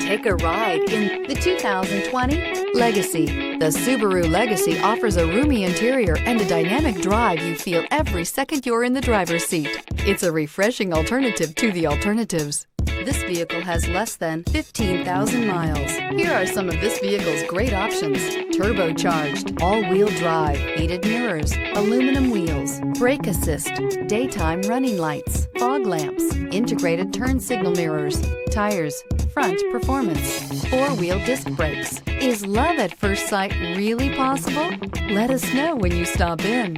Take a ride in the 2020 Legacy. The Subaru Legacy offers a roomy interior and a dynamic drive you feel every second you're in the driver's seat. It's a refreshing alternative to the alternatives. This vehicle has less than 15,000 miles. Here are some of this vehicle's great options: turbocharged, all-wheel drive, heated mirrors, aluminum wheels, brake assist, daytime running lights, fog lamps, integrated turn signal mirrors, tires, front performance, four-wheel disc brakes. Is love at first sight really possible? Let us know when you stop in.